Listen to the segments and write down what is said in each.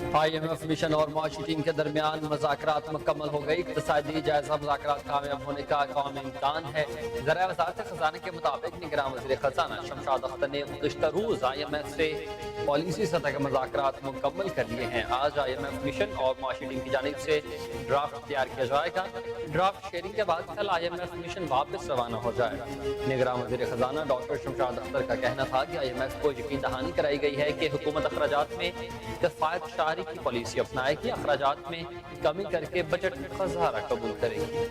IMF mission اور معاشی team کے درمیان مذاکرات مکمل ہو گئی۔ اقتصادی جائزہ مذاکرات کامیاب ہونے کا قومی امکان ہے۔ ذرائع وزارت خزانہ کے مطابق نگراں وزیر خزانہ شمشاد اختر نے گزشتہ روز IMF سے پالیسی سطح کے مذاکرات مکمل کر لیے ہیں۔ آج IMF مشن اور معاشی ٹیم کی جانب سے ڈرافٹ تیار کیا جائے گا۔ ڈرافٹ شیئرنگ کے بعد کل IMF مشن واپس روانہ ہو جائے گا۔ نگراں وزیر خزانہ ڈاکٹر شمشاد اختر کا کہنا تھا کہ IMF کو یقین دہانی کرائی گئی ہے کہ حکومت اخراجات میں کفایت شعاری کی پالیسی اپنائے گی، اخراجات میں کمی کر کے بجٹ خسارہ قبول کرے گی۔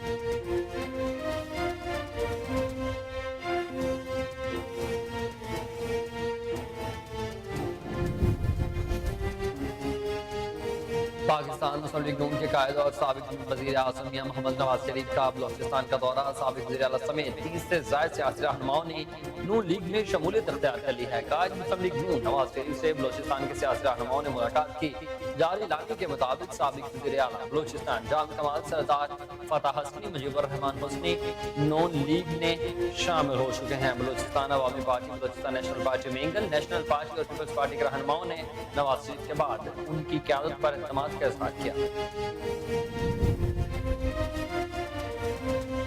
پاکستان مسلم لیگ نون کے قائد اور سابق وزیر اعظم میاں محمد نواز شریف کا بلوچستان کا دورہ۔ سابق وزیر اعلیٰ سمیت 30 سے زائد سیاسی رہنماؤں نے نون لیگ میں شمولیت اختیار کر لی ہے۔ قائد مسلم لیگ نون نواز شریف سے بلوچستان کے سیاسی رہنماؤں نے ملاقات کی۔ جاری اعلامیے کے مطابق سابق وزیر اعلیٰ بلوچستان جان کمال سردار فتح حسنی، مجیب الرحمان حسنی نون لیگ میں شامل ہو چکے ہیں۔ بلوچستان عوامی party, Balochistan national party Mengal, national party اور پیپلز پارٹی کے رہنماؤں نے نواز شریف کے بعد ان کی قیادت پر اعتماد کا اظہار کیا۔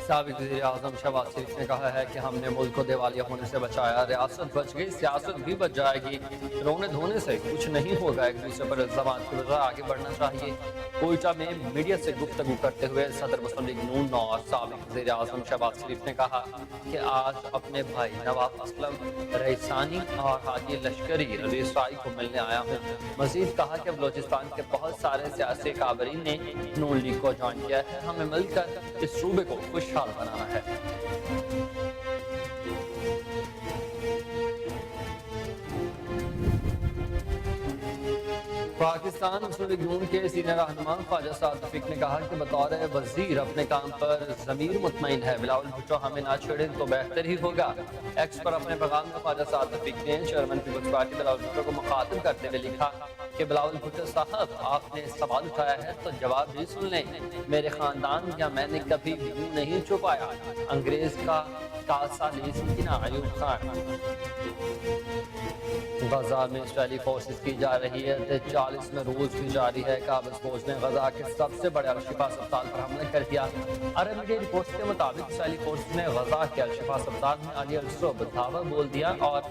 سابق وزیر اعظم شہباز شریف نے کہا ہے کہ ہم نے ملک کو دیوالیہ ہونے سے بچایا، ریاست بچ گئی، سیاست بھی بچ جائے گی، رونے دھونے سے کچھ نہیں ہوگا، ایک دوسرے پر الزامات کے بجائے آگے بڑھنا چاہیے۔ کوئٹہ میں میڈیا سے گفتگو کرتے ہوئے صدر مسلم لیگ نون اور سابق وزیر اعظم شہباز شریف نے کہا کہ آج اپنے بھائی نواب اسلم رئیسانی اور ہادی لشکری رئیسائی کو ملنے آیا ہوں۔ مزید کہا کہ بلوچستان کے بہت سارے سیاسی کابرین نے نون لیگ کو جوائن کیا ہے، ہمیں مل کر اس صوبے کو خوشحال بنانا ہے۔ پاکستان مسلم لیگ نون کے سینئر رہنما خواجہ سعد رفیق نے کہا کہ بطور وزیر اپنے کام پر ضمیر مطمئن ہے، بلاول بھٹو ہمیں نہ چھیڑیں تو بہتر ہی ہوگا۔ ایکس پر اپنے پیغام میں خواجہ سعد رفیق نے چیئرمین پیپلز پارٹی بلاول بھٹو کو مخاطب کرتے ہوئے لکھا کہ بلاول بھٹو صاحب، آپ نے سوال اٹھایا ہے تو جواب بھی سن لیں۔ میرے خاندان یا میں نے کبھی بھی نہیں چھپایا، انگریز کا کاسا نہیں سکنا ایوب خان۔ غزہ میں اسرائیلی فورسز کی جا رہی ہے 40 روز بھی جاری ہے۔ قابض فوج نے غزہ کے سب سے بڑے الشفا اسپتال پر حملہ کر دیا۔ عرب میڈیا رپورٹس کے مطابق اسرائیلی فورسز نے غزہ کے الشفا اسپتال میں علی الصبح دعویٰ بول دیا اور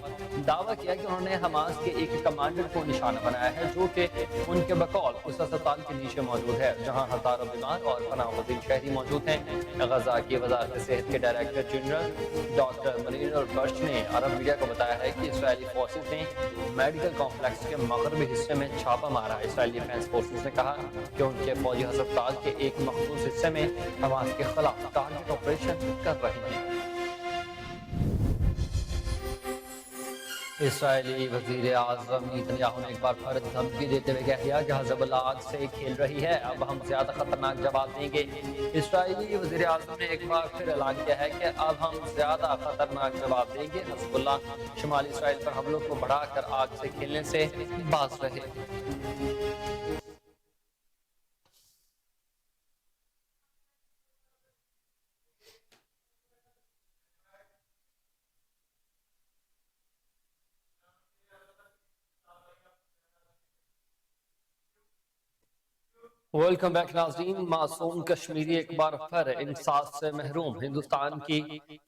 دعویٰ کیا کہ انہوں نے حماس کے ایک کمانڈر کو نشانہ بنایا ہے جو کہ ان کے بقول اس اسپتال کے نیچے موجود ہے جہاں ہزاروں بیمار اور پناہ گزین شہری موجود ہیں۔ غزہ کی وزارت صحت کے ڈائریکٹر جنرل ڈاکٹر منیر البرش نے عرب میڈیا کو بتایا ہے کہ اسرائیلی فورسز نے میڈیکل کمپلیکس کے مغربی حصے میں چھاپا مارا۔ اسرائیلی ڈیفنس فورسز نے کہا کہ ان کے فوجی ہسپتال کے ایک مخصوص حصے میں حماس کے خلاف ٹارگٹ آپریشن کر رہے ہیں۔ اسرائیلی وزیر اعظم نیتنیاہو نے ایک بار پھر دھمکی دیتے ہوئے کہہ دیا کہ حزب اللہ آگ سے کھیل رہی ہے، اب ہم زیادہ خطرناک جواب دیں گے۔ اسرائیلی وزیر اعظم نے ایک بار پھر اعلان کیا ہے کہ اب ہم زیادہ خطرناک جواب دیں گے۔ حزب اللہ شمالی اسرائیل پر حملوں کو بڑھا کر آگ سے کھیلنے سے باز رہے۔ ویلکم بیک ناظرین۔ معصوم کشمیری ایک بار پھر انصاف سے محروم۔ ہندوستان کی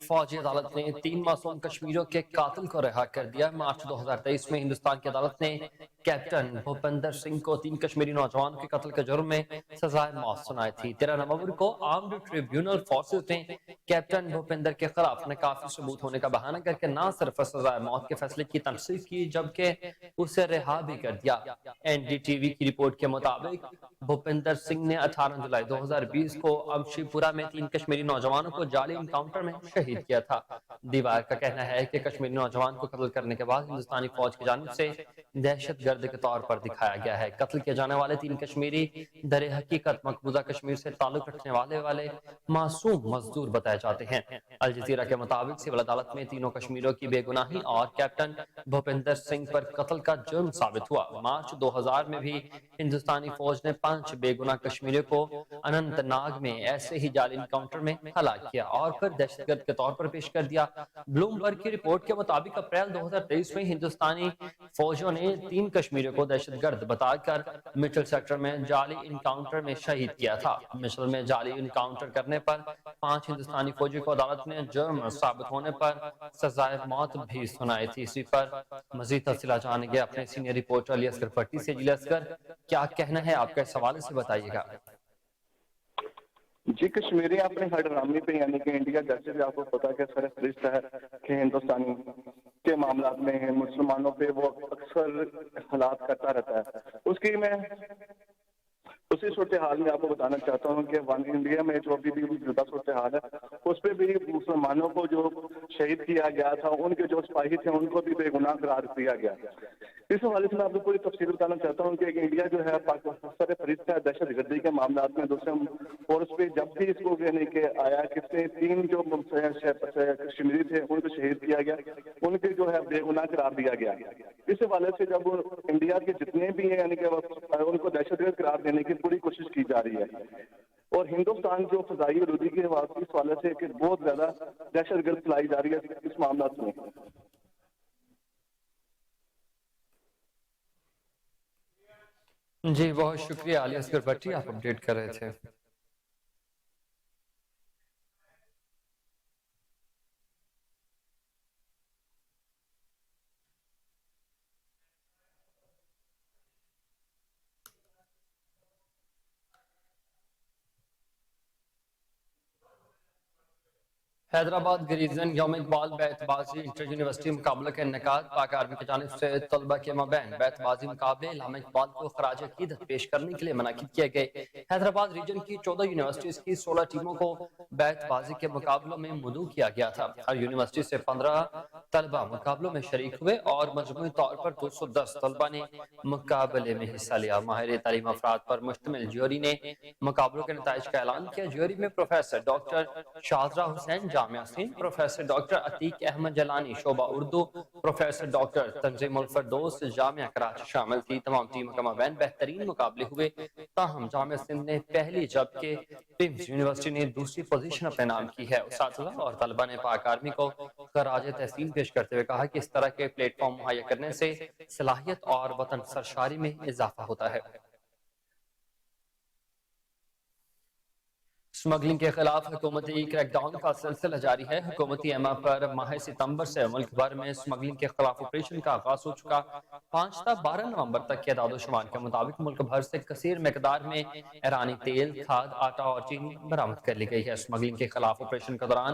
فوجی عدالت نے 3 معصوم کشمیریوں کے قاتل کو رہا کر دیا۔ مارچ 2023 میں ہندوستان کی عدالت نے کیپٹن بھوپندر سنگھ کو 3 کشمیری نوجوان کے قتل کے جرم میں سزائے موت سنائی تھی۔ 13 نومبر کو آرمڈ ٹریبیونل فورسز نے کیپٹن بھوپندر کے خلاف ناکافی ثبوت ہونے کا بہانہ کر کے نہ صرف سزائے موت کے فیصلے کی تنصیب کی جبکہ اسے رہا بھی کر دیا۔ NDTV کی رپورٹ کے مطابق بھوپندر سنگھ نے 18 جولائی 2020 کو امشی پورہ میں 3 کشمیری نوجوانوں کو جعلی انکاؤنٹر میں شہید کیا تھا۔ دیوار کا کہنا ہے کہ کشمیری نوجوان کو قتل کرنے کے بعد ہندوستانی فوج کی جانب سے دہشت گرد کے طور پر دکھایا گیا ہے۔ قتل کیے جانے والے 3 کشمیری در حقیقت مقبوضہ کشمیر سے تعلق رکھنے والے معصوم مزدور بتائے جاتے ہیں۔ الجزیرہ کے مطابق سول عدالت میں تینوں کشمیریوں کی بے گناہی اور کیپٹن بھوپندر سنگھ پر قتل کا جرم ثابت ہوا۔ مارچ 2000 میں بھی ہندوستانی فوج نے 5 بے گناہ کشمیریوں کو اننت ناگ میں ایسے ہی جعلی انکاؤنٹر میں ہلاک کیا اور پھر دہشت گرد کے طور پر پیش کر دیا۔ بلومبرگ کی رپورٹ کے مطابق اپریل 2023 میں ہندوستانی فوجوں نے نے 3 کشمیریوں کو دہشت گرد بتا کر مچل سیکٹر میں جعلی انکاؤنٹر میں شہید کیا تھا۔ مچل میں جعلی انکاؤنٹر کرنے پر 5 ہندوستانی فوجی کو عدالت نے جرم ثابت ہونے پر سزائے موت بھی سنائی تھی۔ اسی پر مزید تفصیلات جانیں گے اپنے سینئر رپورٹر علی اصغر پٹی سے۔ علی اصغر، کیا کہنا ہے آپ کا اس حوالے سے بتائیے گا۔ جی، کشمیری اپنے ہر ڈرامے پہ یعنی کہ انڈیا جیسے بھی آپ کو پتا کہ سر فہرست ہے کہ ہندوستانی کے معاملات میں مسلمانوں پہ وہ اکثر حالات کرتا رہتا ہے۔ اس کی میں اسی صورتحال میں آپ کو بتانا چاہتا ہوں کہ ون انڈیا میں جو ابھی بھی موجودہ صورتحال ہے اس پہ بھی مسلمانوں کو جو شہید کیا گیا تھا، ان کے جو سپاہی تھے ان کو بھی بے گناہ قرار دیا گیا۔ اس حوالے سے میں آپ کو پوری تفصیل بتانا چاہتا ہوں کہ انڈیا جو ہے پاکستان فہرست ہے دہشت گردی کے معاملات میں دوسرے فورس پہ جب بھی اس کو کہنے کے آیا کہ 3 جو کشمیری تھے ان کو شہید کیا گیا، ان کے جو ہے بے گناہ قرار دیا گیا۔ اس حوالے سے جب انڈیا کے جتنے بھی ہیں یعنی کہ ان کو دہشت گرد قرار دینے کی پوری کوشش کی جا رہی ہے، اور ہندوستان جو فضائی آلودگی کے حوالے سے کہ بہت زیادہ دہشت گرد پھیلائی جا رہی ہے اس معاملات میں۔ جی بہت شکریہ علی اصغر بٹی، آپ اپڈیٹ کر رہے تھے۔ حیدرآباد گریزن یوم اقبال بیت بازی انٹر یونیورسٹی مقابلہ کے انعقاد۔ پاک آرمی کی جانب سے طلبہ کے مابین بیت بازی مقابلے علامہ اقبال کو خراج عقیدت پیش کرنے کے لیے منعقد کیے گئے۔ حیدرآباد ریجن کی 14 یونیورسٹیز کی 16 ٹیموں کو بیت بازی کے مقابلوں میں مدعو کیا گیا تھا۔ ہر یونیورسٹی سے 15 طلبہ مقابلوں میں شریک ہوئے اور مجموعی طور پر 210 طلبہ نے مقابلے میں حصہ لیا۔ ماہر تعلیم افراد پر مشتمل جیوری نے مقابلوں کے نتائج کا اعلان کیا۔ جیوری میں پروفیسر ڈاکٹر شاہزرہ حسین جامعہ سندھ، پروفیسر ڈاکٹر عتیق احمد جلانی شعبہ اردو، پروفیسر ڈاکٹر تنظیم الفردوس جامعہ کراچی شامل تھی۔ تمام ٹیموں کا مابین بہترین مقابلے ہوئے، تاہم جامعہ سندھ نے پہلی جبکہ ٹیمز یونیورسٹی نے دوسری پوزیشن اپنے نام کی ہے۔ اساتذہ اور طلبہ نے پاک آرمی کو خراج تحسین پیش کرتے ہوئے کہا کہ اس طرح کے پلیٹ فارم مہیا کرنے سے صلاحیت اور وطن سرشاری میں اضافہ ہوتا ہے۔ سمگلنگ کے خلاف حکومتی کریک ڈاؤن کا سلسلہ جاری ہے۔ حکومتی ایما پر ماہ ستمبر سے ملک بھر میں سمگلنگ کے خلاف آپریشن کا آغاز ہو چکا۔ 5 تا 12 نومبر تک کے اعداد و شمار کے مطابق ملک بھر سے کثیر مقدار میں ایرانی تیل، کھاد، آٹا اور چینی برآمد کر لی گئی ہے۔ سمگلنگ کے خلاف آپریشن کے دوران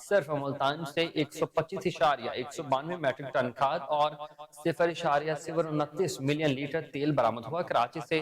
صرف ملتان سے 125.192 میٹرک ٹن کھاد اور 0.029 ملین لیٹر تیل برآمد ہوا۔ کراچی سے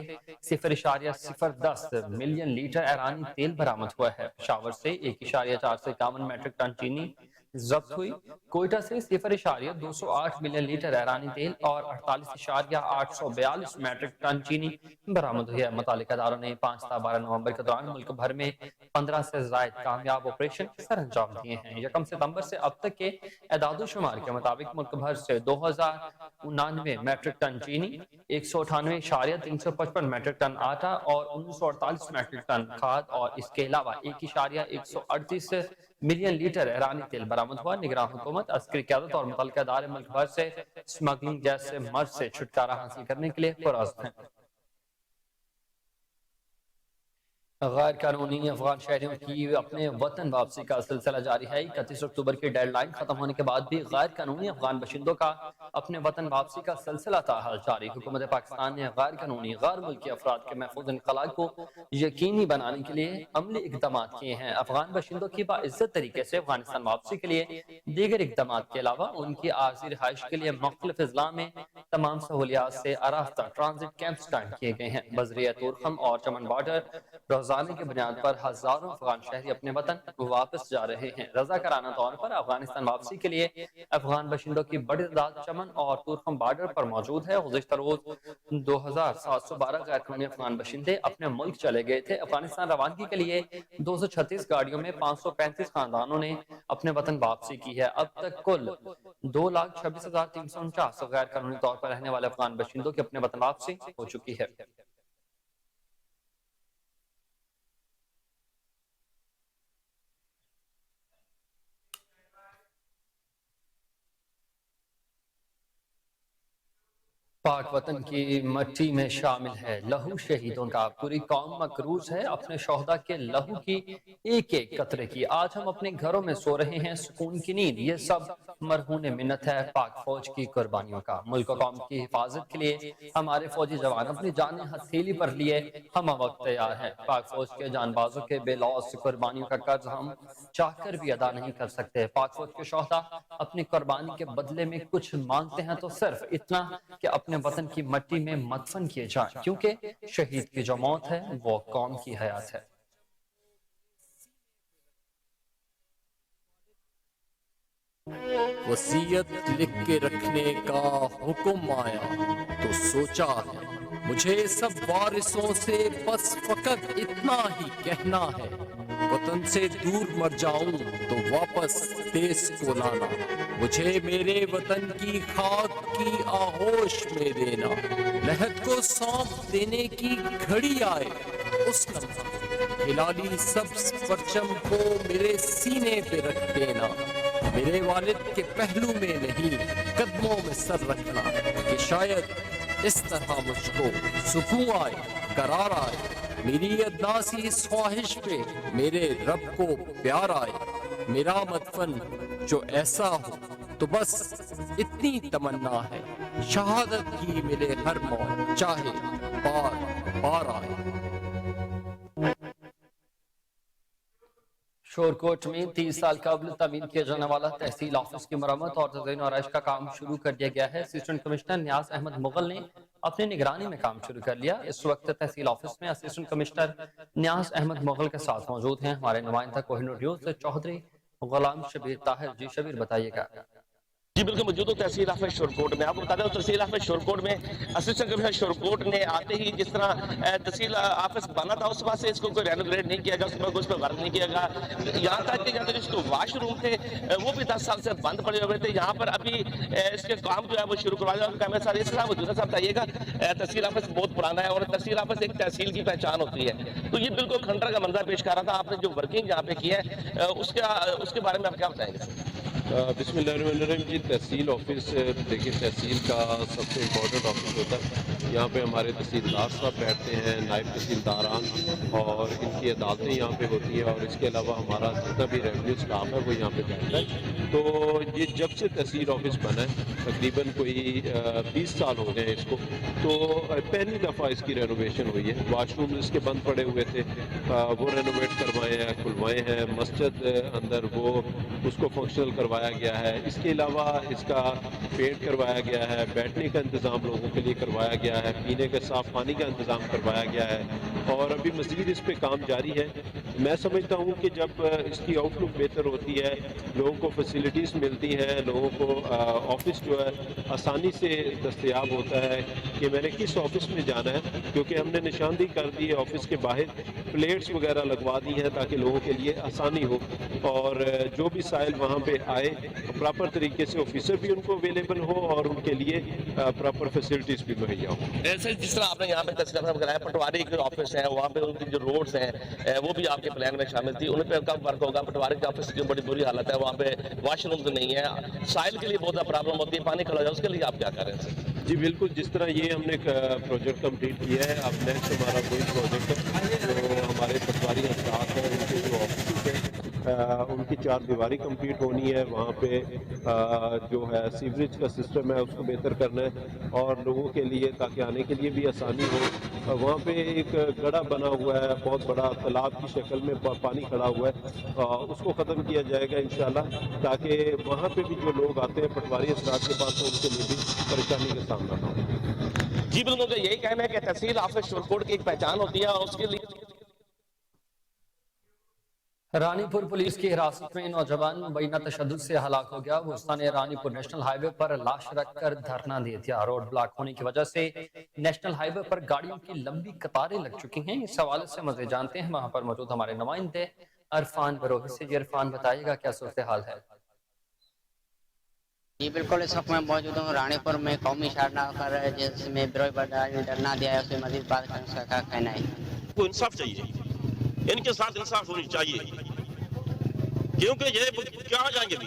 0.010 ملین لیٹر ایرانی تیل برآمد ہوا ہے۔ پشاور سے 1.451 میٹرک ٹن چینی ضبط ہوئی۔ کوئٹہ سے 0.208 ملین لیٹر ایرانی تیل اور 48.842 میٹرک ٹن چینی برآمد ہوئی ہے۔ متعلقہ اداروں نے 5 تا 12 نومبر کے دوران ملک بھر میں 15 سے زائد کامیاب آپریشن سر انجام دیے ہیں۔ 1 ستمبر سے اب تک کے اعداد و شمار کے مطابق ملک بھر سے 2099 میٹرک ٹن چینی، 198.355 میٹرک ٹن آٹا اور 1948 میٹرک ٹن کھاد اور اس کے علاوہ 1.138 ملین لیٹر ایرانی تیل برآمد ہوا۔ نگراں حکومت، عسکری قیادت اور متعلقہ ادارے ملک بھر سے سمگلنگ جیسے مرض سے چھٹکارا حاصل کرنے کے لیے پرعزم ہیں۔ غیر قانونی افغان شہریوں کی اپنے وطن واپسی کا سلسلہ جاری ہے۔ 31 اکتوبر کی ڈیڈ لائن ختم ہونے کے بعد بھی غیر قانونی افغان باشندوں کا اپنے وطن واپسی کا سلسلہ تاحال جاری۔ حکومت پاکستان نے غیر قانونی غیر ملکی افراد کے محفوظ انخلاء کو یقینی بنانے کے لیے عملی اقدامات کیے ہیں۔ افغان باشندوں کی باعزت طریقے سے افغانستان واپسی کے لیے دیگر اقدامات کے علاوہ ان کی عارضی رہائش کے لیے مختلف اضلاع میں تمام سہولیات سے آراستہ ٹرانزٹ کیمپس قائم کیے گئے ہیں۔ بذریعہ تورخم اور چمن بارڈر روزانے کی بنیاد پر ہزاروں افغان شہری اپنے وطن واپس جا رہے ہیں۔ رضاکارانہ طور پر افغانستان واپسی کے لیے افغان باشندوں کی بڑی تعداد چمن اور تورخم بارڈر پر موجود ہے۔ گزشتہ روز 2712 غیر قانونی افغان باشندے اپنے ملک چلے گئے تھے۔ افغانستان روانگی کے لیے 236 گاڑیوں میں 535 خاندانوں نے اپنے وطن واپسی کی ہے۔ اب تک کل 2,26,349 غیر قانونی طور پر رہنے والے افغان باشندوں کی اپنے وطن واپسی ہو چکی ہے۔ پاک وطن کی مٹی میں شامل ہے لہو شہیدوں کا، پوری قوم مقروض ہے اپنے شہداء کے لہو کی ایک ایک قطرے کی۔ آج ہم اپنے گھروں میں سو رہے ہیں سکون کی نیند، یہ سب مرہون منت ہے پاک فوج کی قربانیوں کا۔ ملک و قوم کی حفاظت کے لیے ہمارے فوجی جوان اپنی جانیں ہتھیلی پر لیے ہم وقت تیار ہیں۔ پاک فوج کے جان بازوں کے بے لوث قربانیوں کا قرض ہم چاہ کر بھی ادا نہیں کر سکتے۔ پاک فوج کے شہداء اپنی قربانی کے بدلے میں کچھ مانگتے ہیں تو صرف اتنا کہ اپنے وطن کی مٹی میں مدفن کیے جائیں، کیونکہ شہید کی جو موت ہے وہ قوم کی حیات ہے۔ وصیت لکھ کے رکھنے کا حکم آیا تو سوچا ہے، مجھے سب وارثوں سے بس فقط اتنا ہی کہنا ہے، وطن سے دور مر جاؤں تو واپس دیس کو لانا، مجھے میرے وطن کی خاک کی آغوش میں دینا، لحد کو سونپ دینے کی گھڑی آئے اس لمحہ ہلالی سبز پرچم کو میرے سینے پہ رکھ دینا، میرے والد کے پہلو میں نہیں قدموں میں سر رکھنا، کہ شاید اس طرح مجھ کو سکون آئے، قرار آئے، میری ادنا سی اس خواہش پہ میرے رب کو پیار آئے، میرا مدفن جو ایسا ہو تو بس اتنی تمنا ہے، شہادت کی ملے ہر موت چاہے بار بار آئے۔ شورکوٹ میں 30 سال قبل تعمیر کیا جانے والا تحصیل آفس کی مرمت اور تزئین و آرائش کا کام شروع کر دیا گیا ہے۔ اسسٹنٹ کمشنر نیاز احمد مغل نے اپنی نگرانی میں کام شروع کر لیا۔ اس وقت تحصیل آفس میں اسسٹنٹ کمشنر نیاز احمد مغل کے ساتھ موجود ہیں ہمارے نمائندہ کوہ نور نیوز سے چوہدری غلام شبیر طاہر۔ جی شبیر بتائیے گا۔ جی بالکل موجود ہوں تحصیل آفس شورکوٹ میں۔ آپ کو بتا دیں تحصیل آفس شورکوٹ میں اسسٹنٹ کمشنر شورکوٹ نے آتے ہی جس طرح تحصیل آفس بنا تھا اس وقت سے اس کو کوئی رینوویٹ نہیں کیا گیا، اس پہ ورک نہیں کیا گیا، یہاں تک کہ جہاں اس کو واش روم تھے وہ بھی 10 سال سے بند پڑے ہوئے تھے، یہاں پر ابھی اس کے کام جو ہے وہ شروع کروایا جائے۔ سارے اس طرح موجودہ صاحب بتائیے گا، تحصیل آفس بہت پرانا ہے اور تحصیل آفس ایک تحصیل کی پہچان ہوتی ہے، تو یہ بالکل کھنڈر کا منظر پیش کر رہا تھا۔ آپ نے جو ورکنگ یہاں پہ کی ہے اس کے بارے میں آپ کیا بتائیں گے؟ بسم اللہ الرحمن الرحیم۔ جی تحصیل آفس دیکھیں تحصیل کا سب سے امپورٹنٹ آفس ہوتا ہے، یہاں پہ ہمارے تحصیلدار صاحب بیٹھتے ہیں، نائب تحصیلداران، اور ان کی عدالتیں یہاں پہ ہوتی ہیں، اور اس کے علاوہ ہمارا جتنا بھی ریونیو اسٹاف ہے وہ یہاں پہ بیٹھتا ہے۔ تو یہ جب سے تحصیل آفس بنا ہے تقریباً کوئی 20 سال ہو گئے ہیں اس کو، تو پہلی دفعہ اس کی رینوویشن ہوئی ہے۔ واش روم اس کے بند پڑے ہوئے تھے، وہ رینوویٹ کروائے ہیں، کھلوائے ہیں، مسجد اندر وہ اس کو فنکشنل کروایا گیا ہے، اس کے علاوہ اس کا پینٹ کروایا گیا ہے، بیٹھنے کا انتظام لوگوں کے لیے کروایا گیا ہے، پینے کے صاف پانی کا انتظام کروایا گیا ہے، اور ابھی مزید اس پہ کام جاری ہے۔ میں سمجھتا ہوں کہ جب اس کی آؤٹ لک بہتر ہوتی ہے، لوگوں کو فیسلٹیز ملتی ہیں، لوگوں کو آفس جو ہے آسانی سے دستیاب ہوتا ہے کہ میں نے کس آفس میں جانا ہے، کیونکہ ہم نے نشاندہی کر دی ہے آفس کے باہر، پلیٹس وغیرہ لگوا دی ہیں تاکہ لوگوں کے لیے آسانی ہو، اور جو بھی سائل وہاں پہ آئے پراپر طریقے سے آفیسر بھی ان کو اویلیبل ہو اور ان کے لیے پراپر فیسلٹیز بھی مہیا ہوں۔ ایسے جس طرح آپ نے یہاں پہ تذکرہ کرایا، پٹواری کے آفس ہیں وہاں پہ ان کی جو روڈز ہیں وہ بھی آپ کے پلان میں شامل تھی، ان پہ کب ورک ہوگا؟ پٹواری کے آفس کی بڑی بری حالت ہے، وہاں پہ واش روم نہیں ہے، سائل کے لیے بہت زیادہ پرابلم ہوتی ہے، پانی کھڑا ہو جائے، اس کے لیے آپ کیا کر رہے ہیں؟ جی بالکل، جس طرح یہ ہم نے پروجیکٹ کمپلیٹ کیا ہے، اب نیکسٹ ہمارا کوئی پروجیکٹ جو ہمارے پٹواری اثرات ہیں ان کے جو آفسز ہیں ان کی 4 دیواری کمپلیٹ ہونی ہے، وہاں پہ جو ہے سیوریج کا سسٹم ہے اس کو بہتر کرنا ہے، اور لوگوں کے لیے تاکہ آنے کے لیے بھی آسانی ہو۔ وہاں پہ ایک گڑھا بنا ہوا ہے، بہت بڑا تالاب کی شکل میں پانی کھڑا ہوا ہے، اس کو ختم کیا جائے گا انشاءاللہ، تاکہ وہاں پہ بھی جو لوگ آتے ہیں پٹواری اثرات کے پاس تو ان کے لیے بھی پریشانی کا سامنا نہ ہو۔ جی بالکل، کا یہی کہنا ہے کہ تحصیل آفس شورکوٹ کی ایک پہچان ہوتی ہے، اور اس کے لیے رانی پور پولیس کی حراست میں نوجوان مبینہ تشدد سے ہلاک ہو گیا۔ اس نے رانی پور نیشنل ہائی وے پر لاش رکھ کر دھرنا دیا تھا۔ روڈ بلاک ہونے کی وجہ سے نیشنل ہائی وے پر گاڑیوں کی لمبی قطاریں لگ چکی ہیں۔ اس حوالے سے مزید جانتے ہیں وہاں پر موجود ہمارے نمائندے عرفان بروہی سے۔ جی عرفان بتائیے گا کیا صورتحال ہے؟ جی بالکل، اس وقت میں موجود ہوں رانی پور میں قومی اشارہ پر، جس میں بروئی بردار نے دھرنا دیا ہے، اس میں مزید بات کرنے کا کیا کہنا ہے؟ کو انصاف چاہیے، ان کے ساتھ انصاف ہونی چاہیے، کیونکہ یہ کہاں جائیں گے بھی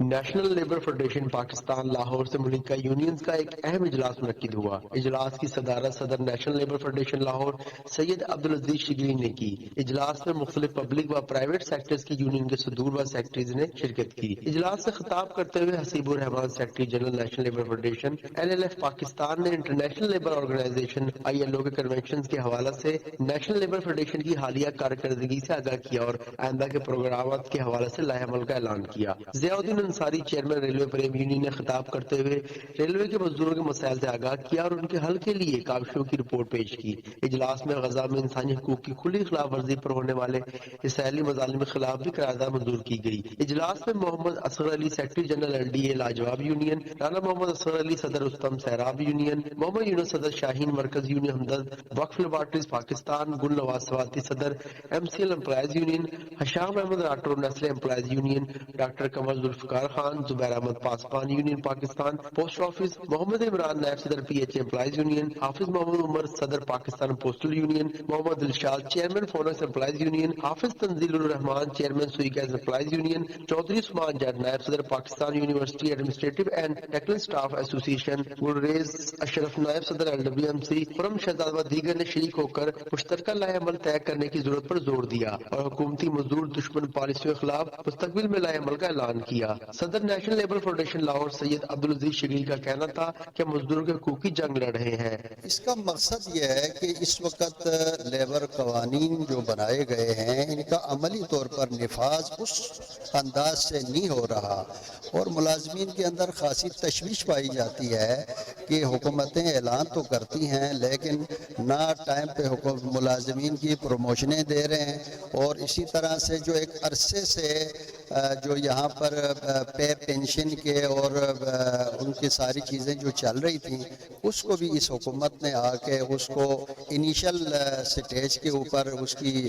national labour federation Pakistan Lahore سے منعقدہ یونینز کا ایک اہم اجلاس منعقد ہوا۔ اجلاس کی صدارت صدر نیشنل لیبر فیڈریشن لاہور سید عبدالعزیز شگری نے کی۔ اجلاس میں مختلف پبلک و پرائیویٹ سیکٹرز کی یونین کے صدور و سیکٹریز نے شرکت کی۔ اجلاس سے خطاب کرتے ہوئے Haseeb ur Rahman secretary general national labour federation NLF Pakistan نے انٹرنیشنل لیبر آرگنائزیشن ILO کے کنونشنز کے حوالے سے نیشنل لیبر فیڈریشن کی حالیہ کارکردگی سے آگاہ کیا اور آئندہ کے پروگرامات کے حوالے سے لائحہ عمل کا اعلان کیا۔ ضیاء الدین Ansari chairman railway Prem union نے خطاب کرتے ہوئے ریلوے کے مزدوروں کے مسائل سے آگاہ کیا اور ان کے حل کے لیے کاوشوں کی رپورٹ پیش کی۔ اجلاس میں غزہ میں انسانی حقوق کی کھلی خلاف ورزی پر ہونے والے اسرائیلی مظالم کے خلاف بھی قرارداد منظور کی گئی۔ اجلاس میں محمد اصغر علی سیکرٹری جنرل LDA لاجواب یونین، رانا محمد اصغر علی صدر رستم سیراب یونین، محمد یونس صدر شاہین مرکز یونین ہمدرد وقف لیبارٹریز پاکستان، گل نواز سواتی صدر MCL employees union, Hisham Ahmed Rathore Nestle employees union, doctor Qamar Zulfiqar Khan, Zubair Ahmed Pasban union Pakistan post office, Muhammad Imran نائب صدر PHA employees union, Hafiz Muhammad Umar صدر Pakistan postal union, Muhammad Dilshad chairman Phoenix employees union, Hafiz Tanzil ur-Rehman chairman Sui gas employees union, Chaudhry Usman Jatt نائب صدر Pakistan university administrative and technical staff ایسوسی ایشن، گلریز اشرف نائب صدر LWMC، خرم شہزاد و دیگر نے شریک ہو کر مشترکہ لائحہ عمل طے کرنے کی ضرورت پر زور دیا اور حکومتی مزدور دشمن پالیسیوں کے خلاف مستقبل میں لائحہ عمل کا اعلان کیا۔ صدر نیشنل لیبر فیڈریشن لاہور سید عبدالعزیز شگری کا کہنا تھا کہ مزدوروں کے حقوق کی جنگ لڑ رہے ہیں۔ اس کا مقصد یہ ہے کہ اس وقت لیبر قوانین جو بنائے گئے ہیں ان کا عملی طور پر نفاذ اس انداز سے نہیں ہو رہا اور ملازمین کے اندر خاصی تشویش پائی جاتی ہے کہ حکومتیں اعلان تو کرتی ہیں لیکن نہ ٹائم پہ ملازمین کی پروموشنیں دے رہے ہیں اور اسی طرح سے جو ایک عرصے سے جو یہاں پر پے پینشن کے اور ان کی ساری چیزیں جو چل رہی تھیں اس کو بھی اس حکومت نے آ کے اس کو انیشل سٹیج کے اوپر اس کی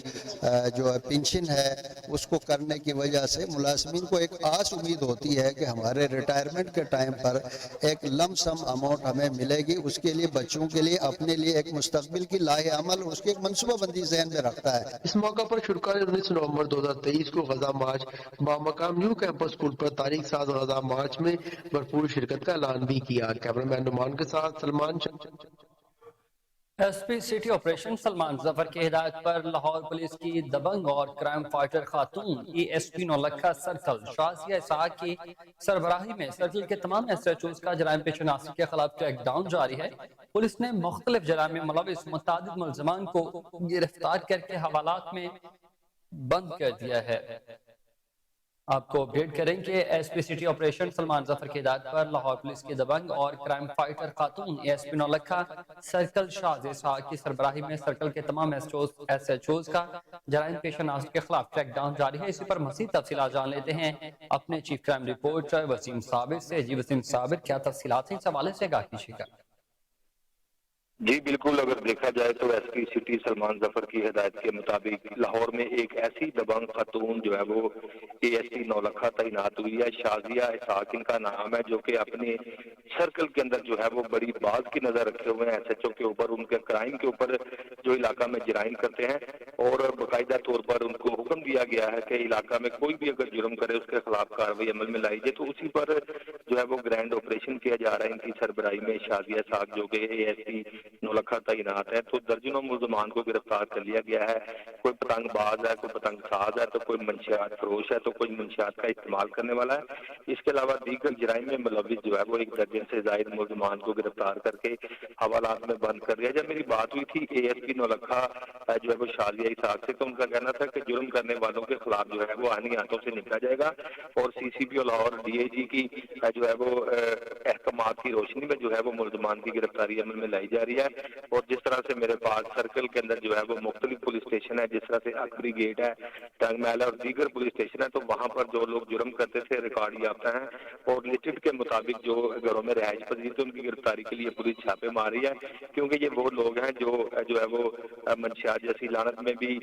جو پینشن ہے اس کو کرنے کی وجہ سے ملازمین کو ایک آس امید ہوتی ہے کہ ہمارے ریٹائرمنٹ کے ٹائم پر ایک لم سم اماؤنٹ ہمیں ملے گی، اس کے لیے بچوں کے لیے اپنے لیے ایک مستقبل کی لائحہ عمل اس کی ایک منصوبہ بندی ذہن میں رکھتا ہے۔ اس موقع پر شرکا نے 19 نومبر 2023 کو غزہ مارچ بامقام نیو کیمپس اسکول پر تاریخ ساز غزہ مارچ میں بھرپور شرکت کا اعلان بھی کیا۔ کیمرامین نعمان کے ساتھ Salman SP city operation Salman Zafar کی ہدایت پر لاہور پولیس کی دبنگ اور کرائم فائٹر خاتون ESP نولکھا سرکل شازیہ اسحاق کی سربراہی میں سرکل کے تمام SHOs کا جرائم پیش ناسی کے خلاف ٹریک ڈاؤن جاری ہے۔ پولیس نے مختلف جرائم میں ملوث متعدد ملزمان کو گرفتار کر کے حوالات میں بند کر دیا ہے۔ آپ کو اپڈیٹ کریں کہ SP city operation Salman Zafar کی ہدایت پر لاہور پولیس کی دبنگ اور کرائم فائٹر خاتون ESP نولکھا سرکل شازیہ اسحاق کی سربراہی میں سرکل کے تمام SHOs کا جرائم پیش ناسی کے خلاف ٹریک ڈاؤن جاری ہے۔ اسی پر مزید تفصیلات جان لیتے ہیں اپنے چیف کرائم رپورٹر وسیم صابر سے۔ جی وسیم صابر، کیا تفصیلات ہیں اس حوالے سے آگاہ کیجیے گا؟ جی بالکل، اگر دیکھا جائے تو SP سٹی سلمان ظفر کی ہدایت کے مطابق لاہور میں ایک ایسی دبنگ خاتون جو ہے وہ ESP نولکھا تعینات ہوئی ہے۔ شازیہ اسحاق ان کا نام ہے، جو کہ اپنے سرکل کے اندر جو ہے وہ بڑی باز کی نظر رکھے ہوئے ہیں SHO کے اوپر، ان کے کرائم کے اوپر جو علاقہ میں جرائم کرتے ہیں، اور باقاعدہ طور پر ان کو حکم دیا گیا ہے کہ علاقہ میں کوئی بھی اگر جرم کرے اس کے خلاف کارروائی عمل میں لائی جائے۔ تو اسی پر جو ہے وہ گرینڈ آپریشن کیا جا رہا ہے ان کی سربراہی میں۔ شازیہ اسحاق جو کہ ESP نولکھا تعینات ہے، تو درجنوں ملزمان کو گرفتار کر لیا گیا ہے۔ کوئی پتنگ باز ہے، کوئی پتنگ ساز ہے، تو کوئی منشیات فروش ہے، تو کوئی منشیات کا استعمال کرنے والا ہے۔ اس کے علاوہ دیگر جرائم میں ملوث جو ہے وہ ایک درجن سے زائد ملزمان کو گرفتار کر کے حوالات میں بند کر دیا۔ جب میری بات ہوئی تھی ESP نولکھا جو ہے وہ شازیہ اسحاق سے، تو ان کا کہنا تھا کہ جرم کرنے والوں کے خلاف جو ہے وہ آئینی ہاتھوں سے نپٹا جائے گا اور CCP لاہور DIG کی جو ہے وہ احکامات کی روشنی میں جو ہے وہ ملزمان کی گرفتاری عمل میں لائی جا رہی ہے۔ اور جس طرح سے میرے پاس سرکل کے اندر جو ہے وہ مختلف پولیس اسٹیشن ہے، جس طرح سے اکبری گیٹ ہے، ٹنگ محل ہے اور دیگر پولیس اسٹیشن ہے، تو وہاں پر جو لوگ جرم کرتے تھے ریکارڈ یافتہ ہیں اور لسٹڈ کے مطابق جو گھروں میں رہائش پذیر تھے ان کی گرفتاری کے لیے پولیس چھاپے مار رہی ہے، کیونکہ یہ وہ لوگ ہیں جو ہے وہ منشیات جیسی لعنت میں بھی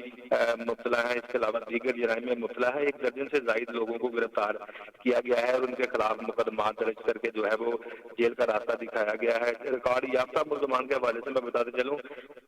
مبتلا ہیں۔ اس کے علاوہ دیگر جرائم میں مبتلا ہے۔ ایک درجن سے زائد لوگوں کو گرفتار کیا گیا ہے اور ان کے خلاف مقدمات درج کر کے جو ہے وہ جیل کا راستہ دکھایا گیا ہے۔ ریکارڈ یافتہ ملزمان کے حوالے سے میں بتاتے چلوں،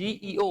DEO